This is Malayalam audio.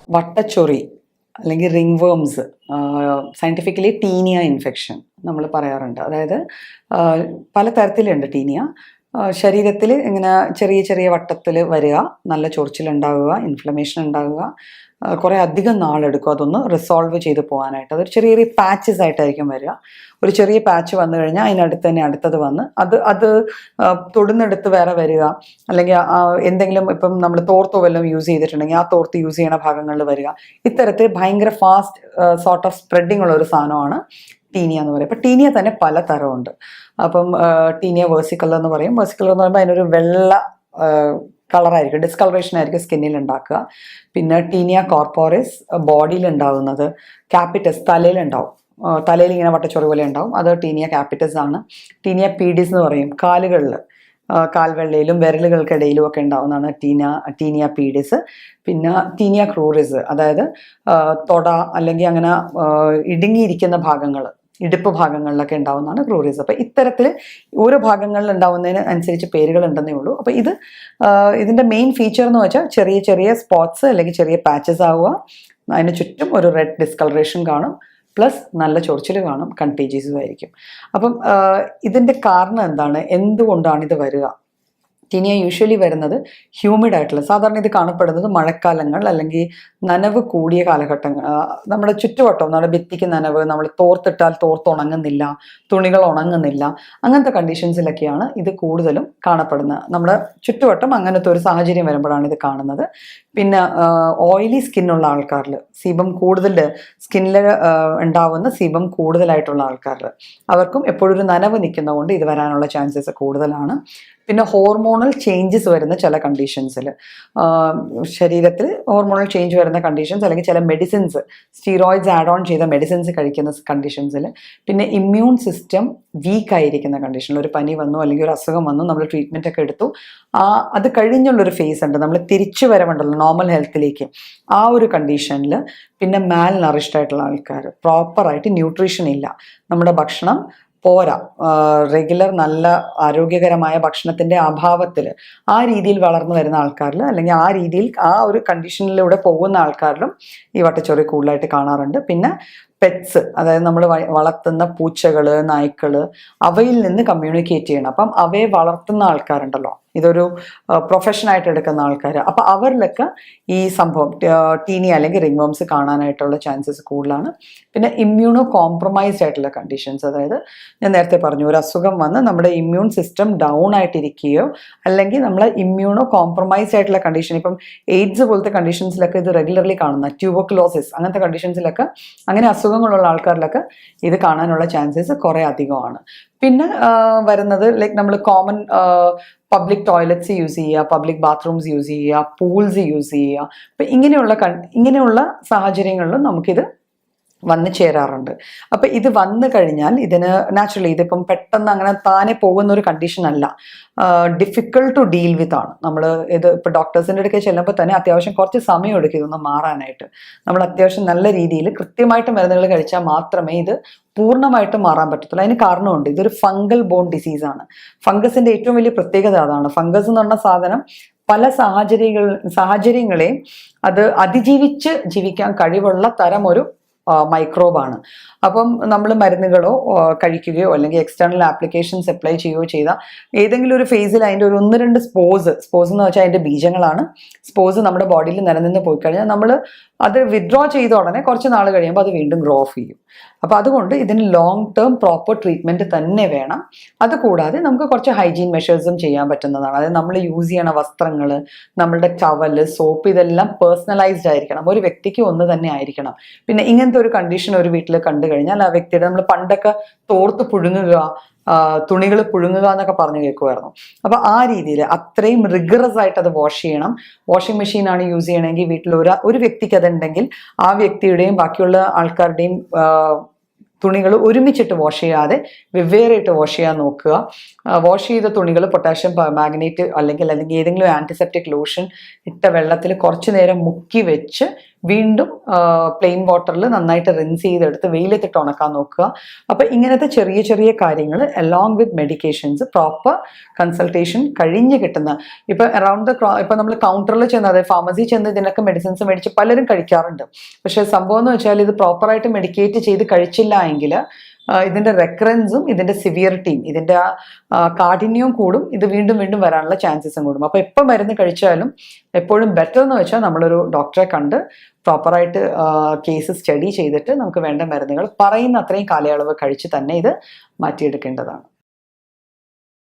വട്ടച്ചൊറി അല്ലെങ്കിൽ ring worms, scientifically Taenia infection നമ്മൾ പറയാറുണ്ട്. അതായത് പല തരത്തിലുണ്ട് ടീനിയ. ശരീരത്തിൽ ഇങ്ങനെ ചെറിയ ചെറിയ വട്ടത്തിൽ വരിക, നല്ല ചൊറിച്ചിലുണ്ടാവുക, ഇൻഫ്ലമേഷൻ ഉണ്ടാവുക, കുറേ അധികം നാളെടുക്കും അതൊന്ന് റിസോൾവ് ചെയ്ത് പോകാനായിട്ട്. അതൊരു ചെറിയ ചെറിയ പാച്ചസ് ആയിട്ടായിരിക്കും വരിക. ഒരു ചെറിയ പാച്ച് വന്നു കഴിഞ്ഞാൽ അതിനടുത്ത് തന്നെ അടുത്തത് വന്ന് അത് തൊടുന്നെടുത്ത് വേറെ വരിക, അല്ലെങ്കിൽ എന്തെങ്കിലും ഇപ്പം നമ്മൾ തോർത്തോ വല്ലതും യൂസ് ചെയ്തിട്ടുണ്ടെങ്കിൽ ആ തോർത്ത് യൂസ് ചെയ്യണ ഭാഗങ്ങളിൽ വരിക. ഇത്തരത്തിൽ ഭയങ്കര ഫാസ്റ്റ് സോർട്ട് ഓഫ് സ്പ്രെഡിങ് ഉള്ള ഒരു സാധനമാണ് ടീനിയ എന്ന് പറയും. അപ്പം ടീനിയ തന്നെ പല തരമുണ്ട്. അപ്പം ടീനിയ വേഴ്സിക്കലർ എന്ന് പറയും. വേഴ്സിക്കലർ എന്ന് പറയുമ്പോൾ അതിനൊരു വെള്ള കളറായിരിക്കും, ഡിസ്കളറേഷൻ ആയിരിക്കും സ്കിന്നിൽ ഉണ്ടാക്കുക. പിന്നെ ടീനിയ കോർപ്പോറിസ് ബോഡിയിൽ ഉണ്ടാകുന്നത്. ക്യാപിറ്റസ് തലയിലുണ്ടാവും, തലയിൽ ഇങ്ങനെ വട്ടച്ചൊറി പോലെ ഉണ്ടാവും, അത് ടീനിയ ക്യാപിറ്റസ് ആണ്. ടീനിയ പീഡിസ് എന്ന് പറയും, കാലുകളിൽ കാൽവെള്ളയിലും വിരലുകൾക്കിടയിലും ഒക്കെ ഉണ്ടാവുന്നതാണ് ടീനിയ പീഡിസ്. പിന്നെ ടീനിയ ക്രൂറിസ്, അതായത് തൊട അല്ലെങ്കിൽ അങ്ങനെ ഇടുങ്ങിയിരിക്കുന്ന ഭാഗങ്ങൾ, ഇടുപ്പ് ഭാഗങ്ങളിലൊക്കെ ഉണ്ടാവുന്നതാണ് ക്രൂറിസ്. അപ്പം ഇത്തരത്തിൽ ഓരോ ഭാഗങ്ങളിൽ ഉണ്ടാവുന്നതിന് അനുസരിച്ച് പേരുകൾ ഉണ്ടെന്നേ ഉള്ളൂ. അപ്പം ഇതിൻ്റെ മെയിൻ ഫീച്ചർ എന്ന് വെച്ചാൽ ചെറിയ ചെറിയ സ്പോട്ട്സ് അല്ലെങ്കിൽ ചെറിയ പാച്ചസ് ആവുക, അതിന് ചുറ്റും ഒരു റെഡ് ഡിസ്കളറേഷൻ കാണും, പ്ലസ് നല്ല ചൊറിച്ചിൽ കാണും, കണ്ടേജിയസും ആയിരിക്കും. അപ്പം ഇതിൻ്റെ കാരണം എന്താണ്, എന്തുകൊണ്ടാണ് ഇത് വരിക? ടീനിയ യൂഷ്വലി വരുന്നത് ഹ്യൂമിഡ് ആയിട്ടുള്ള, സാധാരണ ഇത് കാണപ്പെടുന്നത് മഴക്കാലങ്ങൾ അല്ലെങ്കിൽ നനവ് കൂടിയ കാലഘട്ടങ്ങൾ. നമ്മുടെ ചുറ്റുവട്ടം, നമ്മുടെ ഭിത്തിക്ക് നനവ്, നമ്മൾ തോർത്തിട്ടാൽ തോർത്ത് ഉണങ്ങുന്നില്ല, തുണികൾ ഉണങ്ങുന്നില്ല, അങ്ങനത്തെ കണ്ടീഷൻസിലൊക്കെയാണ് ഇത് കൂടുതലും കാണപ്പെടുന്നത്. നമ്മുടെ ചുറ്റുവട്ടം അങ്ങനത്തെ ഒരു സാഹചര്യം വരുമ്പോഴാണ് ഇത് കാണുന്നത്. പിന്നെ ഓയിലി സ്കിന്നുള്ള ആൾക്കാരിൽ, സീബം കൂടുതൽ സ്കിന്നിൽ ഉണ്ടാവുന്ന സീബം കൂടുതലായിട്ടുള്ള ആൾക്കാരിൽ അവർക്കും എപ്പോഴും ഒരു നനവ് നിൽക്കുന്നതുകൊണ്ട് ഇത് വരാനുള്ള ചാൻസസ് കൂടുതലാണ്. പിന്നെ ഹോർമോണൽ ചേഞ്ചസ് വരുന്ന ചില കണ്ടീഷൻസിൽ, ശരീരത്തിൽ ഹോർമോണൽ ചേഞ്ച് വരുന്ന കണ്ടീഷൻസ്, അല്ലെങ്കിൽ ചില മെഡിസിൻസ്, സ്റ്റീറോയിഡ്സ് ആഡ് ഓൺ ചെയ്ത മെഡിസിൻസ് കഴിക്കുന്ന കണ്ടീഷൻസിൽ, പിന്നെ ഇമ്മ്യൂൺ സിസ്റ്റം വീക്ക് ആയിരിക്കുന്ന കണ്ടീഷനിൽ, ഒരു പനി വന്നു അല്ലെങ്കിൽ ഒരു അസുഖം വന്നു, നമ്മൾ ട്രീറ്റ്മെൻ്റ് ഒക്കെ എടുത്തു, അത് കഴിഞ്ഞുള്ളൊരു ഫേസ് ഉണ്ട്, നമ്മൾ തിരിച്ചു വരവുണ്ടല്ലോ നോർമൽ ഹെൽത്തിലേക്ക്, ആ ഒരു കണ്ടീഷനിൽ. പിന്നെ മാൽ നറിഷ്ഡ് ആയിട്ടുള്ള ആൾക്കാർ, പ്രോപ്പറായിട്ട് ന്യൂട്രീഷൻ ഇല്ല, നമ്മുടെ ഭക്ഷണം പോരാ, റെഗുലർ നല്ല ആരോഗ്യകരമായ ഭക്ഷണത്തിൻ്റെ അഭാവത്തിൽ ആ രീതിയിൽ വളർന്നു വരുന്ന ആൾക്കാരിൽ, അല്ലെങ്കിൽ ആ രീതിയിൽ ആ ഒരു കണ്ടീഷനിലൂടെ പോകുന്ന ആൾക്കാരിലും ഈ വട്ടച്ചൊറി കൂടുതലായിട്ട് കാണാറുണ്ട്. പിന്നെ പെറ്റ്സ്, അതായത് നമ്മൾ വളർത്തുന്ന പൂച്ചകൾ, നായ്ക്കൾ, അവയിൽ നിന്ന് കമ്മ്യൂണിക്കേറ്റ് ചെയ്യണം. അപ്പം അവയെ വളർത്തുന്ന ആൾക്കാരുണ്ടല്ലോ, ഇതൊരു പ്രൊഫഷനായിട്ട് എടുക്കുന്ന ആൾക്കാർ, അപ്പം അവരിലൊക്കെ ഈ സംഭവം ടീനിയ അല്ലെങ്കിൽ റിംഗ് വേംസ് കാണാനായിട്ടുള്ള ചാൻസസ് കൂടുതലാണ്. പിന്നെ ഇമ്മ്യൂണോ കോംപ്രമൈസ്ഡ് ആയിട്ടുള്ള കണ്ടീഷൻസ്, അതായത് ഞാൻ നേരത്തെ പറഞ്ഞു, ഒരു അസുഖം വന്ന് നമ്മുടെ ഇമ്മ്യൂൺ സിസ്റ്റം ഡൗൺ ആയിട്ടിരിക്കുകയോ അല്ലെങ്കിൽ നമ്മളെ ഇമ്മ്യൂണോ കോംപ്രമൈസ്ഡ് ആയിട്ടുള്ള കണ്ടീഷൻ, ഇപ്പം എയ്ഡ്സ് പോലത്തെ കണ്ടീഷൻസിലൊക്കെ ഇത് റെഗുലർലി കാണുന്ന, ട്യൂബർക്കുലോസിസ് അങ്ങനത്തെ കണ്ടീഷൻസിലൊക്കെ, അങ്ങനെ അസുഖങ്ങളുള്ള ആൾക്കാരിലൊക്കെ ഇത് കാണാനുള്ള ചാൻസസ് കുറേ അധികമാണ്. പിന്നെ വരുന്നത് ലൈക്ക് നമ്മൾ കോമൺ പബ്ലിക് ടോയ്ലറ്റ്സ് യൂസ് ചെയ്യുക, പബ്ലിക് ബാത്റൂംസ് യൂസ് ചെയ്യുക, പൂൾസ് യൂസ് ചെയ്യുക. അപ്പം ഇങ്ങനെയുള്ള സാഹചര്യങ്ങളിലും നമുക്കിത് വന്നു ചേരാറുണ്ട്. അപ്പം ഇത് വന്നു കഴിഞ്ഞാൽ ഇതിന് നാച്ചുറലി ഇതിപ്പം പെട്ടെന്ന് അങ്ങനെ താനെ പോകുന്ന ഒരു കണ്ടീഷൻ അല്ല, ഡിഫിക്കൾട്ട് ടു ഡീൽ വിത്ത് ആണ്. നമ്മൾ ഇത് ഇപ്പോൾ ഡോക്ടേഴ്സിൻ്റെ അടുക്കെ ചെല്ലുമ്പോൾ തന്നെ അത്യാവശ്യം കുറച്ച് സമയം എടുക്കും ഇതൊന്ന് മാറാനായിട്ട്. നമ്മൾ അത്യാവശ്യം നല്ല രീതിയിൽ കൃത്യമായിട്ട് മരുന്നുകൾ കഴിച്ചാൽ മാത്രമേ ഇത് പൂർണ്ണമായിട്ട് മാറാൻ പറ്റത്തുള്ളൂ. അതിന് കാരണമുണ്ട്, ഇതൊരു ഫംഗൽ ബോൺ ഡിസീസാണ്. ഫംഗസിൻ്റെ ഏറ്റവും വലിയ പ്രത്യേകത അതാണ്. ഫംഗസ് എന്ന് പറഞ്ഞ സാധനം പല സാഹചര്യങ്ങളെയും അത് അതിജീവിച്ച് ജീവിക്കാൻ കഴിവുള്ള തരം ഒരു മൈക്രോബാണ്. അപ്പം നമ്മൾ മരുന്നുകളോ കഴിക്കുകയോ അല്ലെങ്കിൽ എക്സ്റ്റേണൽ ആപ്ലിക്കേഷൻസ് അപ്ലൈ ചെയ്യുകയോ ചെയ്താൽ ഏതെങ്കിലും ഒരു ഫേസിൽ അതിൻ്റെ ഒരു 1-2 സ്പോസ് എന്ന് വെച്ചാൽ അതിൻ്റെ ബീജങ്ങളാണ്, സ്പോസ് നമ്മുടെ ബോഡിയിൽ നിലനിന്ന് പോയി കഴിഞ്ഞാൽ നമ്മൾ അത് വിത്ഡ്രോ ചെയ്ത ഉടനെ കുറച്ച് നാൾ കഴിയുമ്പോൾ അത് വീണ്ടും ഗ്രോ ഓഫ് ചെയ്യും. അപ്പോൾ അതുകൊണ്ട് ഇതിന് ലോങ് ടേം പ്രോപ്പർ ട്രീറ്റ്മെൻറ്റ് തന്നെ വേണം. അതുകൂടാതെ നമുക്ക് കുറച്ച് ഹൈജീൻ മെഷേഴ്സും ചെയ്യാൻ പറ്റുന്നതാണ്. അതായത് നമ്മൾ യൂസ് ചെയ്യണ വസ്ത്രങ്ങൾ, നമ്മളുടെ ടവല്, സോപ്പ്, ഇതെല്ലാം പേഴ്സണലൈസ്ഡ് ആയിരിക്കണം, ഒരു വ്യക്തിക്ക് ഒന്ന് തന്നെ ആയിരിക്കണം. പിന്നെ ഇങ്ങനത്തെ ഒരു കണ്ടീഷൻ ഒരു വീട്ടിൽ കണ്ടു കഴിഞ്ഞാൽ ആ വ്യക്തിയുടെ, നമ്മൾ പണ്ടൊക്കെ തോർത്ത് പുഴുങ്ങുക, തുണികൾ പുഴുങ്ങുക എന്നൊക്കെ പറഞ്ഞു കേൾക്കുമായിരുന്നു. അപ്പോൾ ആ രീതിയിൽ അത്രയും റിഗറസ് ആയിട്ട് അത് വാഷ് ചെയ്യണം. വാഷിംഗ് മെഷീനാണ് യൂസ് ചെയ്യണമെങ്കിൽ വീട്ടിൽ ഒരു വ്യക്തിക്ക് അതുണ്ടെങ്കിൽ ആ വ്യക്തിയുടെയും ബാക്കിയുള്ള ആൾക്കാരുടെയും തുണികൾ ഒരുമിച്ചിട്ട് വാഷ് ചെയ്യാതെ വെവ്വേറെയിട്ട് വാഷ് ചെയ്യാൻ നോക്കുക. വാഷ് ചെയ്ത തുണികൾ പൊട്ടാഷ്യം മാഗ്നേറ്റ് അല്ലെങ്കിൽ ഏതെങ്കിലും ആൻറ്റിസെപ്റ്റിക് ലോഷൻ ഇട്ട വെള്ളത്തിൽ കുറച്ച് നേരം മുക്കി വെച്ച് വീണ്ടും പ്ലെയിൻ വാട്ടറിൽ നന്നായിട്ട് റിൻസ് ചെയ്തെടുത്ത് വെയിലത്തിട്ട് ഉണക്കാൻ നോക്കുക. അപ്പോൾ ഇങ്ങനത്തെ ചെറിയ ചെറിയ കാര്യങ്ങൾ along with medications proper consultation കഴിഞ്ഞ് കിട്ടുന്ന, ഇപ്പം അറൗണ്ട് ഇപ്പം നമ്മൾ കൗണ്ടറിൽ ചെന്ന്, അതായത് ഫാർമസി ചെന്ന് ഇതിനൊക്കെ മെഡിസിൻസ് മേടിച്ച് പലരും കഴിക്കാറുണ്ട്. പക്ഷേ സംഭവം എന്ന് വെച്ചാൽ ഇത് പ്രോപ്പറായിട്ട് മെഡിക്കേറ്റ് ചെയ്ത് കഴിച്ചില്ല എങ്കിൽ ഇതിൻ്റെ റെക്കറൻസും ഇതിൻ്റെ സിവിയറിറ്റിയും ഇതിൻ്റെ കാഠിന്യവും കൂടും. ഇത് വീണ്ടും വീണ്ടും വരാനുള്ള ചാൻസസും കൂടും. അപ്പോൾ എപ്പോൾ മരുന്ന് കഴിച്ചാലും എപ്പോഴും ബെറ്റർ എന്ന് വെച്ചാൽ നമ്മളൊരു ഡോക്ടറെ കണ്ട് പ്രോപ്പറായിട്ട് കേസ് സ്റ്റഡി ചെയ്തിട്ട് നമുക്ക് വേണ്ട മരുന്നുകൾ പറയുന്ന അത്രയും കാലയളവ് കഴിച്ച് തന്നെ ഇത് മാറ്റിയെടുക്കേണ്ടതാണ്.